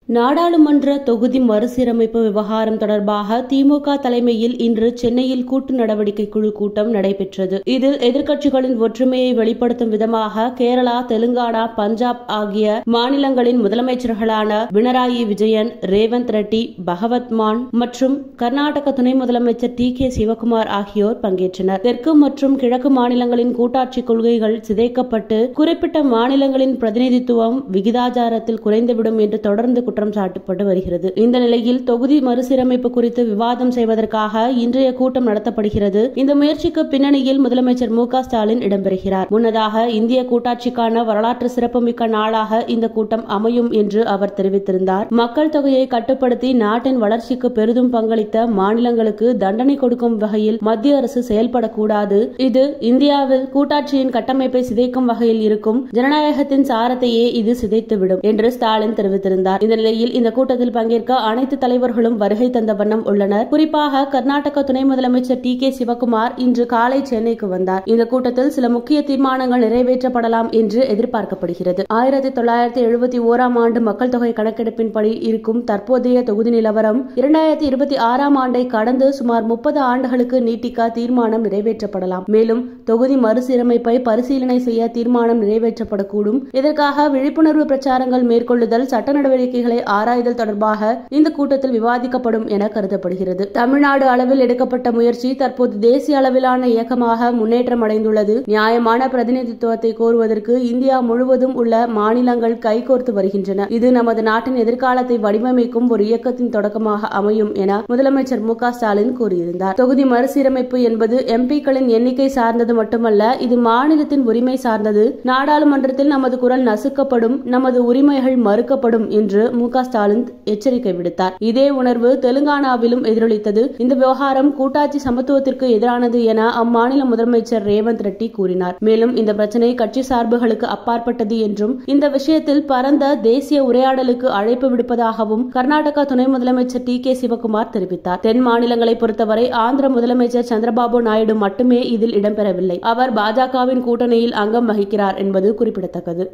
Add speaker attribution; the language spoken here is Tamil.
Speaker 1: நாடாளுமன்ற தொகுதி மறுசீரமைப்பு விவகாரம் தொடர்பாக திமுக தலைமையில் இன்று சென்னையில் கூட்டு நடவடிக்கை குழு கூட்டம் நடைபெற்றது. இதில் எதிர்க்கட்சிகளின் ஒற்றுமையை வெளிப்படுத்தும் விதமாக கேரளா, தெலுங்கானா, பஞ்சாப் ஆகிய மாநிலங்களின் முதலமைச்சர்களான பினராயி விஜயன், ரேவந்த் ரெட்டி, பகவத் மான் மற்றும் கர்நாடக துணை முதலமைச்சர் டி.கே. சிவக்குமார் ஆகியோர் பங்கேற்றனர். தெற்கு மற்றும் கிழக்கு மாநிலங்களின் கூட்டாட்சி கொள்கைகள் சிதைக்கப்பட்டு குறிப்பிட்ட மாநிலங்களின் பிரதிநிதித்துவம் விகிதாச்சாரத்தில் குறைந்துவிடும் என்று தொடர்ந்து குற்றம் சாட்டப்பட்டு வருகிறது. இந்த நிலையில் தொகுதி மறுசீரமைப்பு குறித்து விவாதம் செய்வதற்காக இன்றைய கூட்டம் நடத்தப்படுகிறது. இந்த முயற்சிக்கு பின்னணியில் முதலமைச்சர் மு.க. ஸ்டாலின் இடம்பெறுகிறார். முன்னதாக இந்திய கூட்டாட்சிக்கான வரலாற்று சிறப்புமிக்க நாளாக இந்த கூட்டம் அமையும் என்று அவர் தெரிவித்திருந்தார். மக்கள் தொகையை கட்டுப்படுத்தி நாட்டின் வளர்ச்சிக்கு பெரிதும் பங்களித்த மாநிலங்களுக்கு தண்டனை கொடுக்கும் வகையில் மத்திய அரசு செயல்படக்கூடாது. இது இந்தியாவில் கூட்டாட்சியின் கட்டமைப்பை சிதைக்கும் வகையில் இருக்கும். ஜனநாயகத்தின் சாரத்தையே இது சிதைத்துவிடும் என்று ஸ்டாலின் தெரிவித்திருந்தார். இந்த நிலையில் இந்த கூட்டத்தில் பங்கேற்க அனைத்து தலைவர்களும் வருகை தந்த வண்ணம் உள்ளனர். குறிப்பாக கர்நாடக துணை முதலமைச்சர் டி.கே. சிவக்குமார் இன்று காலை சென்னைக்கு வந்தார். இந்த கூட்டத்தில் சில முக்கிய தீர்மானங்கள் நிறைவேற்றப்படலாம் என்று எதிர்பார்க்கப்படுகிறது. 1971 ஆண்டு மக்கள் தொகை கணக்கெடுப்பின்படி இருக்கும் தற்போதைய தொகுதி நிலவரம் 2026 ஆண்டை கடந்து சுமார் 30 ஆண்டுகளுக்கு நீட்டிக்க தீர்மானம் நிறைவேற்றப்படலாம். மேலும் தொகுதி மறுசீரமைப்பை பரிசீலனை செய்ய தீர்மானம் நிறைவேற்றப்படக்கூடும். இதற்காக விழிப்புணர்வு பிரச்சாரங்கள் மேற்கொள்ளுதல், சட்ட நடவடிக்கைகளை ஆராய்தல் தொடர்பாக இந்த கூட்டத்தில் விவாதிக்கப்படும் என கருதப்படுகிறது. தமிழ்நாடு அளவில் எடுக்கப்பட்ட முயற்சி தற்போது தேசிய அளவிலான இயக்கமாக முன்னேற்றம் அடைந்துள்ளது. நியாயமான பிரதிநிதித்துவத்தை கோருவதற்கு இந்தியா முழுவதும் உள்ள மாநிலங்கள் கைகோர்த்து வருகின்றன. இது நமது நாட்டின் எதிர்காலத்தை வடிவமைக்கும் ஒரு இயக்கத்தின் தொடக்கமாக அமையும் என முதலமைச்சர் மு.க. ஸ்டாலின் கூறியிருந்தார். தொகுதி மறுசீரமைப்பு என்பது எம்பிக்களின் எண்ணிக்கை சார்ந்தது மட்டுமல்ல, இது மாநிலத்தின் உரிமை சார்ந்தது. நாடாளுமன்றத்தில் நமது குரல் நசுக்கப்படும், நமது உரிமைகள் மறுக்கப்படும் என்று மு.க. ஸ்டாலின் எச்சரிக்கை விடுத்தார். இதே உணர்வு தெலுங்கானாவிலும் எதிரொலித்தது. இந்த விவகாரம் கூட்டாட்சி சமத்துவத்திற்கு எதிரானது என அம்மாநில முதலமைச்சர் ரேவந்த் ரெட்டி கூறினார். மேலும் இந்த பிரச்சனை கட்சி சார்புகளுக்கு அப்பாற்பட்டது என்றும் இந்த விஷயத்தில் பரந்த தேசிய உரையாடலுக்கு அழைப்பு விடுப்பதாகவும் கர்நாடக துணை முதலமைச்சர் டி.கே. சிவக்குமார் தெரிவித்தார். தென் மாநிலங்களை பொறுத்தவரை ஆந்திர முதலமைச்சர் சந்திரபாபு நாயுடு மட்டுமே இதில் இடம்பெறவில்லை. அவர் பாஜகவின் கூட்டணியில் அங்கம் வகிக்கிறார் என்பது குறிப்பிடத்தக்கது.